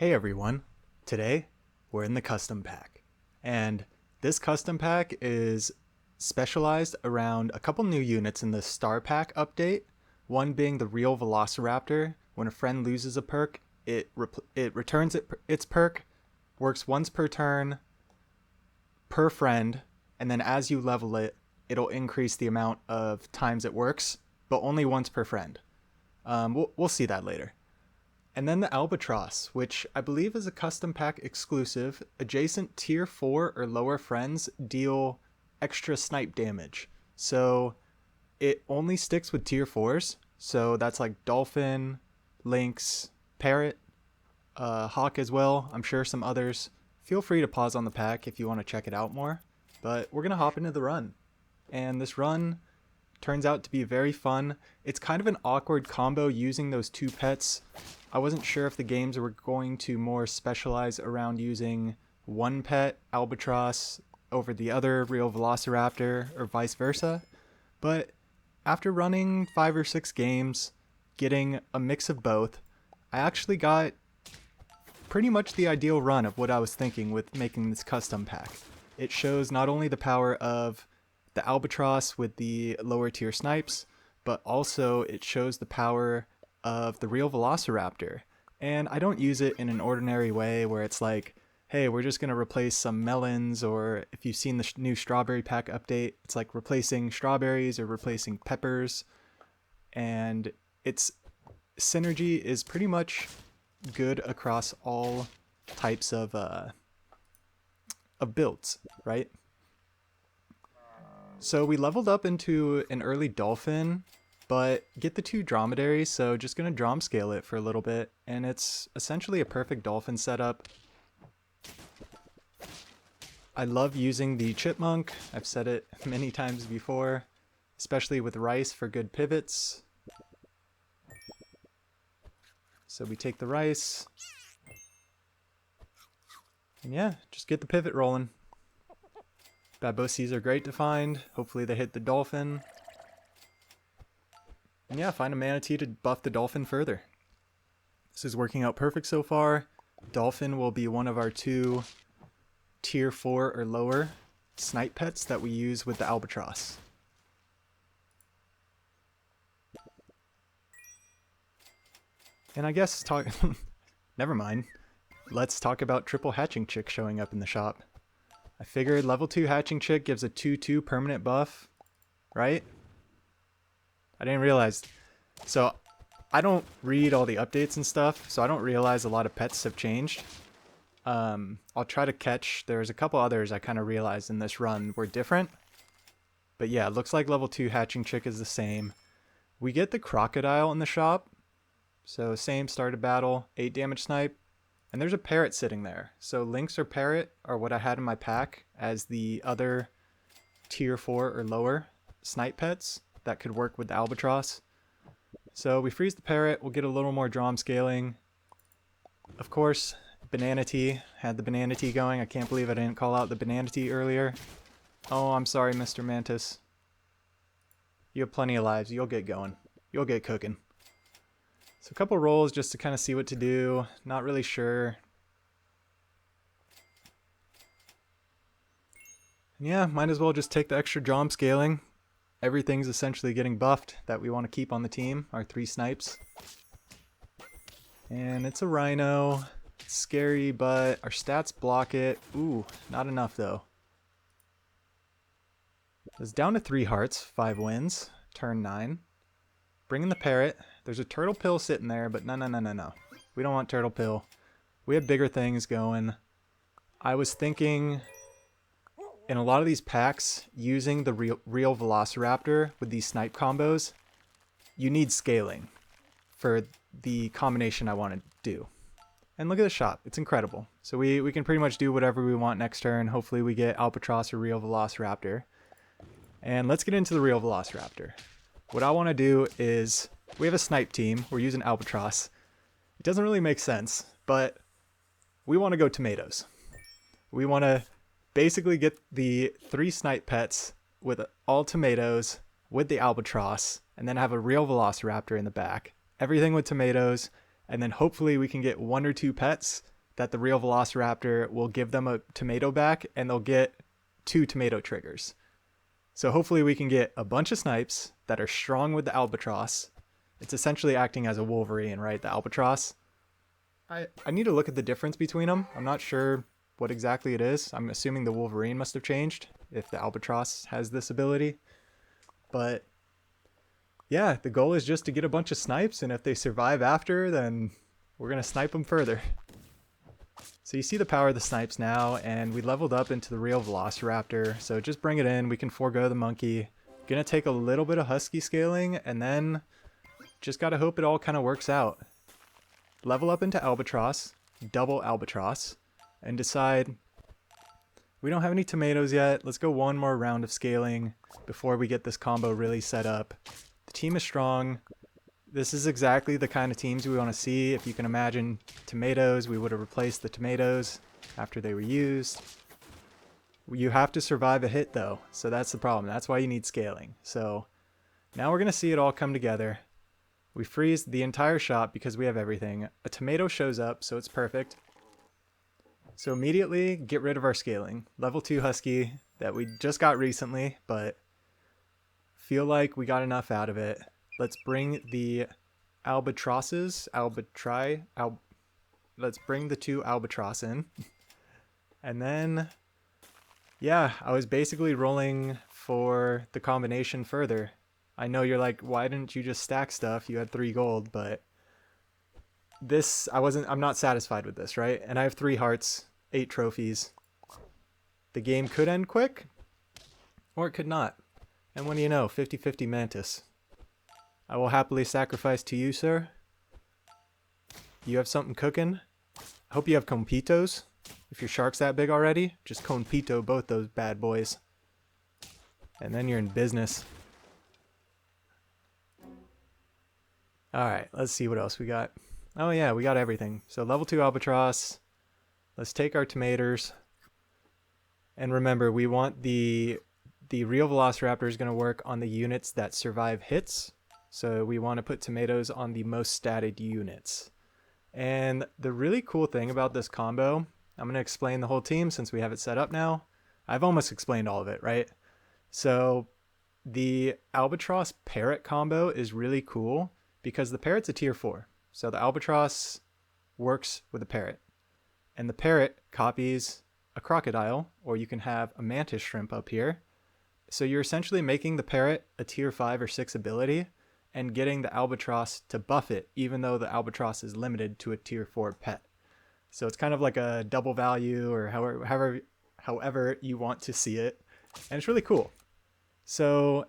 Hey everyone, today we're in the custom pack, and this custom pack is specialized around a couple new units in the Star Pack update, one being the Real Velociraptor. When a friend loses a perk, it returns its perk, works once per turn, per friend, and then as you level it, it'll increase the amount of times it works, but only once per friend. We'll see that later. And then the Albatross, which I believe is a custom pack exclusive. Adjacent tier 4 or lower friends deal extra snipe damage. So it only sticks with tier 4s. So that's like Dolphin, Lynx, Parrot, Hawk as well. I'm sure some others. Feel free to pause on the pack if you want to check it out more. But we're going to hop into the run. And this run turns out to be very fun. It's kind of an awkward combo using those two pets. I wasn't sure if the games were going to more specialize around using one pet, Albatross, over the other, Real Velociraptor, or vice versa. But after running 5 or 6 games, getting a mix of both, I actually got pretty much the ideal run of what I was thinking with making this custom pack. It shows not only the power of the Albatross with the lower tier snipes, but also it shows the power of the Real Velociraptor. And I don't use it in an ordinary way where it's like, hey, we're just going to replace some melons, or if you've seen the new strawberry pack update, it's like replacing strawberries or replacing peppers. And its synergy is pretty much good across all types of builds, right? So we leveled up into an early Dolphin, but get the 2 dromedaries, so just going to drom scale it for a little bit, and it's essentially a perfect Dolphin setup. I love using the Chipmunk. I've said it many times before, especially with rice for good pivots. So we take the rice, and yeah, just get the pivot rolling. Babosies are great to find. Hopefully they hit the Dolphin. And yeah, find a manatee to buff the Dolphin further. This is working out perfect so far. Dolphin will be one of our 2 tier 4 or lower snipe pets that we use with the Albatross. And I guess never mind. Let's talk about triple hatching chick showing up in the shop. I figured level 2 hatching chick gives a 2/2 permanent buff, right? I didn't realize. So I don't read all the updates and stuff, so I don't realize a lot of pets have changed. I'll try to catch. There's a couple others I kind of realized in this run were different. But yeah, it looks like level 2 hatching chick is the same. We get the crocodile in the shop. So same start of battle, 8 damage snipe. And there's a parrot sitting there. So Lynx or Parrot are what I had in my pack as the other tier 4 or lower snipe pets that could work with the Albatross. So we freeze the Parrot, we'll get a little more drom scaling. Of course, Banana Tea, had the Banana Tea going. I can't believe I didn't call out the Banana Tea earlier. Oh, I'm sorry, Mr. Mantis. You have plenty of lives, you'll get going. You'll get cooking. So a couple rolls just to kind of see what to do. Not really sure. And yeah, might as well just take the extra drom scaling. Everything's essentially getting buffed that we want to keep on the team. Our 3 snipes. And it's a rhino. It's scary, but our stats block it. Ooh, not enough though. It's down to 3 hearts, 5 wins. Turn 9. Bring in the Parrot. There's a turtle pill sitting there, but no. We don't want turtle pill. We have bigger things going. I was thinking in a lot of these packs, using the real Velociraptor with these snipe combos, you need scaling for the combination I want to do. And look at the shop. It's incredible. So we can pretty much do whatever we want next turn. Hopefully we get Albatross or Real Velociraptor. And let's get into the Real Velociraptor. What I want to do is, we have a snipe team, we're using Albatross. It doesn't really make sense, but we want to go tomatoes. We want to basically get the 3 snipe pets with all tomatoes with the Albatross, and then have a Real Velociraptor in the back. Everything with tomatoes, and then hopefully we can get 1 or 2 pets that the real Velociraptor will give them a tomato back and they'll get 2 tomato triggers. So hopefully we can get a bunch of snipes that are strong with the Albatross. It's essentially acting as a Wolverine, right? The Albatross. I need to look at the difference between them. I'm not sure what exactly it is. I'm assuming the Wolverine must have changed if the Albatross has this ability. But yeah, the goal is just to get a bunch of snipes, and if they survive after, then we're going to snipe them further. So you see the power of the snipes now, and we leveled up into the real Velociraptor, so just bring it in. We can forego the monkey. Gonna take a little bit of husky scaling, and then just gotta hope it all kind of works out. Level up into Albatross, double Albatross, and decide we don't have any tomatoes yet. Let's go one more round of scaling before we get this combo really set up. The team is strong. This is exactly the kind of teams we want to see. If you can imagine tomatoes, we would have replaced the tomatoes after they were used. You have to survive a hit though, so that's the problem. That's why you need scaling. So now we're going to see it all come together. We freeze the entire shop because we have everything. A tomato shows up, so it's perfect. So immediately get rid of our scaling. Level 2 husky that we just got recently, but feel like we got enough out of it. Let's bring the albatrosses, let's bring the 2 albatross in. And then, yeah, I was basically rolling for the combination further. I know you're like, why didn't you just stack stuff? You had 3 gold, but this, I'm not satisfied with this, right? And I have 3 hearts, 8 trophies. The game could end quick, or it could not. And what do you know, 50-50 Mantis. I will happily sacrifice to you, sir. You have something cooking. I hope you have compitos. If your shark's that big already, just compito both those bad boys. And then you're in business. Alright, let's see what else we got. Oh yeah, we got everything. So level 2 Albatross. Let's take our tomatoes. And remember, we want the real Velociraptor is going to work on the units that survive hits. So we want to put tomatoes on the most statted units. And the really cool thing about this combo, I'm going to explain the whole team since we have it set up now. I've almost explained all of it, right? So the Albatross Parrot combo is really cool because the Parrot's a tier 4. So the Albatross works with a Parrot. And the Parrot copies a crocodile, or you can have a mantis shrimp up here. So you're essentially making the Parrot a tier 5 or 6 ability, and getting the Albatross to buff it, even though the Albatross is limited to a tier 4 pet. So it's kind of like a double value, or however you want to see it. And it's really cool. So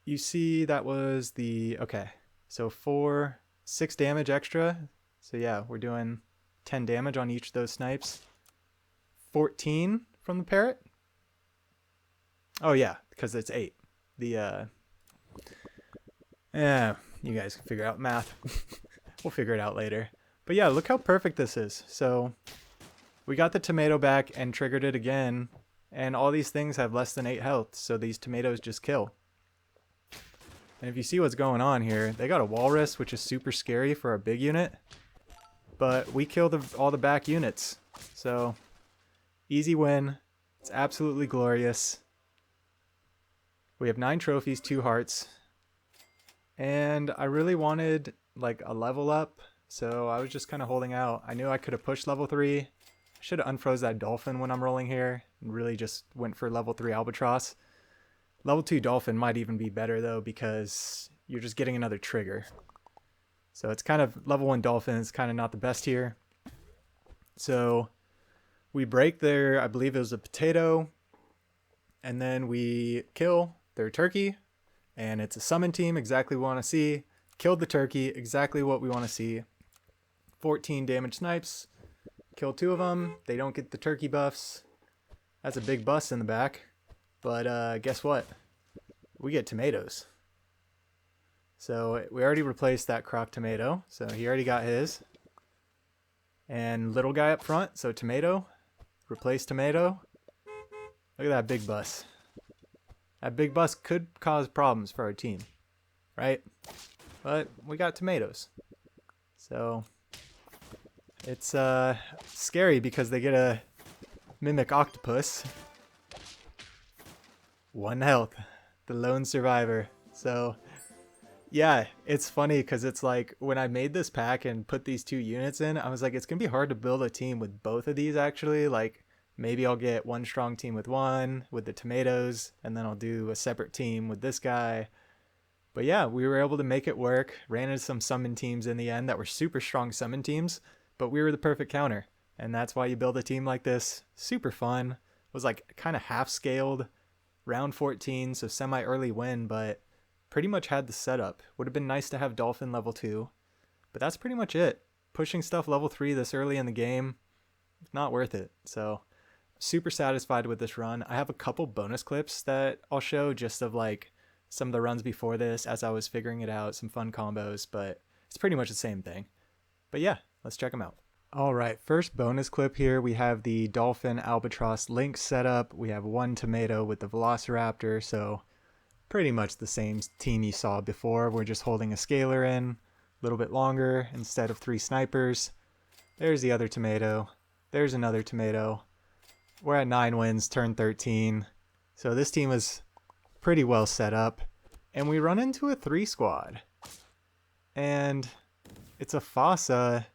you see that was the, okay. So 6 damage extra. So yeah, we're doing 10 damage on each of those snipes. 14 from the Parrot. Oh yeah, because it's 8. Yeah, you guys can figure out math. We'll figure it out later. But yeah, look how perfect this is. So we got the tomato back and triggered it again. And all these things have less than 8 health. So these tomatoes just kill. And if you see what's going on here, they got a walrus, which is super scary for our big unit. But we killed all the back units. So easy win. It's absolutely glorious. We have 9 trophies, 2 hearts. And I really wanted like a level up, so I was just kind of holding out. I knew I could have pushed level 3. I should have unfroze that dolphin when I'm rolling here and really just went for level 3 Albatross. Level 2 dolphin might even be better though, because you're just getting another trigger. So it's kind of level 1 dolphin is kind of not the best here. So we break their, I believe it was a potato, and then we kill their turkey. And it's a summon team, exactly what we want to see. Killed the turkey, exactly what we want to see. 14 damage snipes. Kill 2 of them. They don't get the turkey buffs. That's a big bust in the back. But guess what? We get tomatoes. So we already replaced that croc tomato. So he already got his. And little guy up front. So tomato. Replace tomato. Look at that big bust. That big bust could cause problems for our team, right? But we got tomatoes. So It's scary because they get a mimic octopus. 1 health, the lone survivor. So yeah, it's funny because it's like when I made this pack and put these 2 units in, I was like, it's gonna be hard to build a team with both of these actually. Like maybe I'll get one strong team with one with the tomatoes, and then I'll do a separate team with this guy. But yeah, we were able to make it work. Ran into some summon teams in the end that were super strong summon teams, but we were the perfect counter. And that's why you build a team like this. Super fun. It was like kind of half scaled, round 14, so semi early win, but pretty much had the setup. Would have been nice to have Dolphin level 2, but that's pretty much it. Pushing stuff level 3 this early in the game, not worth it. So super satisfied with this run. I have a couple bonus clips that I'll show just of like some of the runs before this as I was figuring it out, some fun combos, but it's pretty much the same thing. But yeah, let's check them out. All right, first bonus clip here, we have the Dolphin Albatross link setup. We have 1 tomato with the Velociraptor, so pretty much the same team you saw before. We're just holding a scaler in a little bit longer instead of 3 snipers. There's the other tomato. There's another tomato. We're at 9 wins, turn 13. So this team is pretty well set up. And we run into a 3 squad. And it's a Fossa,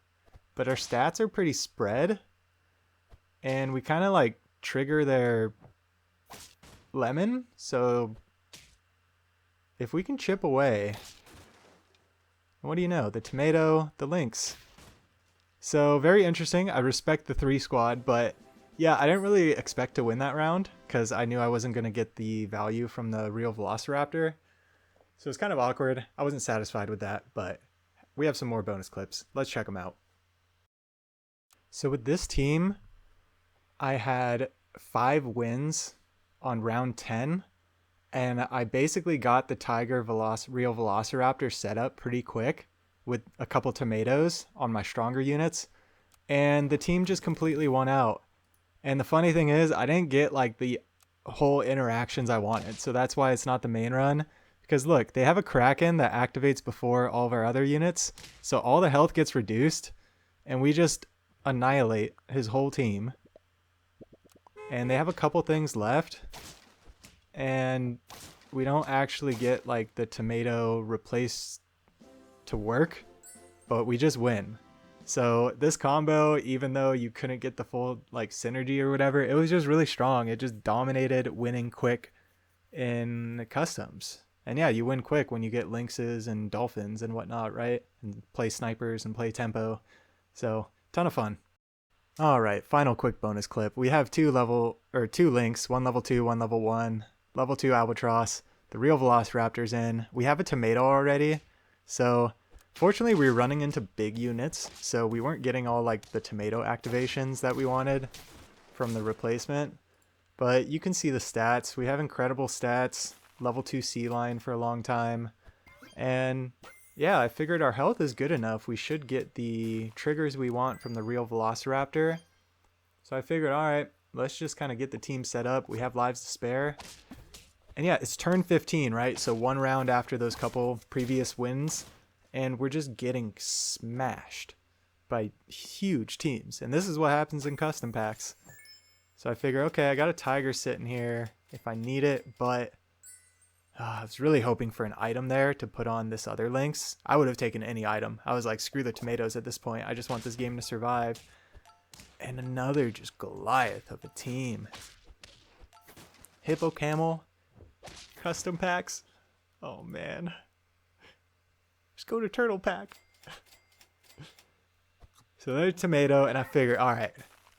but our stats are pretty spread. And we kind of like trigger their lemon. So if we can chip away, what do you know? The tomato, the lynx. So very interesting. I respect the 3 squad, but yeah, I didn't really expect to win that round because I knew I wasn't going to get the value from the real Velociraptor. So it's kind of awkward. I wasn't satisfied with that, but we have some more bonus clips. Let's check them out. So with this team, I had 5 wins on round 10. And I basically got the Tiger Real Velociraptor set up pretty quick with a couple tomatoes on my stronger units. And the team just completely won out. And the funny thing is, I didn't get like the whole interactions I wanted. So that's why it's not the main run. Because look, they have a Kraken that activates before all of our other units. So all the health gets reduced. And we just annihilate his whole team. And they have a couple things left. And we don't actually get like the tomato replaced to work, but we just win. So this combo, even though you couldn't get the full like synergy or whatever, it was just really strong. It just dominated winning quick in customs. And yeah, you win quick when you get lynxes and dolphins and whatnot, right? And play snipers and play tempo. So ton of fun. All right, final quick bonus clip. We have 2 lynx, 1 level 2, 1 level 1. Level 2 Albatross, the real Velociraptor's in. We have a tomato already, so fortunately we were running into big units, so we weren't getting all like the tomato activations that we wanted from the replacement. But you can see the stats. We have incredible stats, level 2 sea line for a long time. And yeah, I figured our health is good enough. We should get the triggers we want from the real Velociraptor. So I figured, all right, let's just kind of get the team set up. We have lives to spare. And yeah, it's turn 15, right? So 1 round after those couple previous wins. And we're just getting smashed by huge teams. And this is what happens in custom packs. So I figure, okay, I got a tiger sitting here if I need it. But I was really hoping for an item there to put on this other lynx. I would have taken any item. I was like, screw the tomatoes at this point. I just want this game to survive. And another just Goliath of a team. Hippo Camel. Custom packs. Oh man. Just go to turtle pack. So there's tomato, and I figure, all right,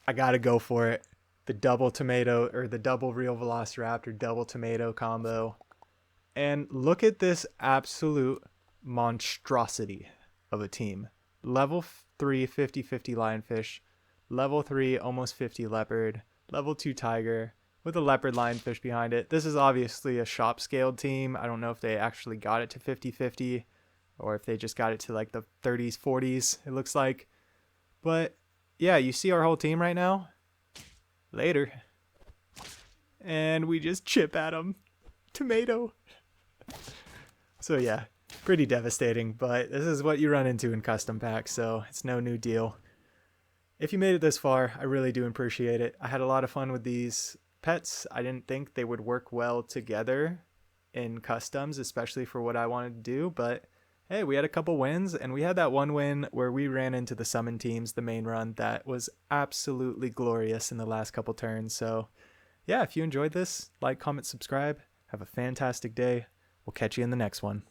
I gotta go for it. The double tomato, or the double real Velociraptor double tomato combo. And look at this absolute monstrosity of a team. Level 3 50-50 lionfish. Level 3 almost 50 leopard. Level 2 tiger with a leopard lionfish behind it. This is obviously a shop scaled team. I don't know if they actually got it to 50-50 or if they just got it to like the 30s, 40s, it looks like. But yeah, you see our whole team right now? Later. And we just chip at them. Tomato. So yeah, pretty devastating, but this is what you run into in custom packs, so it's no new deal. If you made it this far, I really do appreciate it. I had a lot of fun with these pets. I didn't think they would work well together in customs, especially for what I wanted to do, but hey, we had a couple wins, and we had that one win where we ran into the summon teams, the main run, that was absolutely glorious in the last couple turns. So yeah, if you enjoyed this, like, comment, subscribe. Have a fantastic day. We'll catch you in the next one.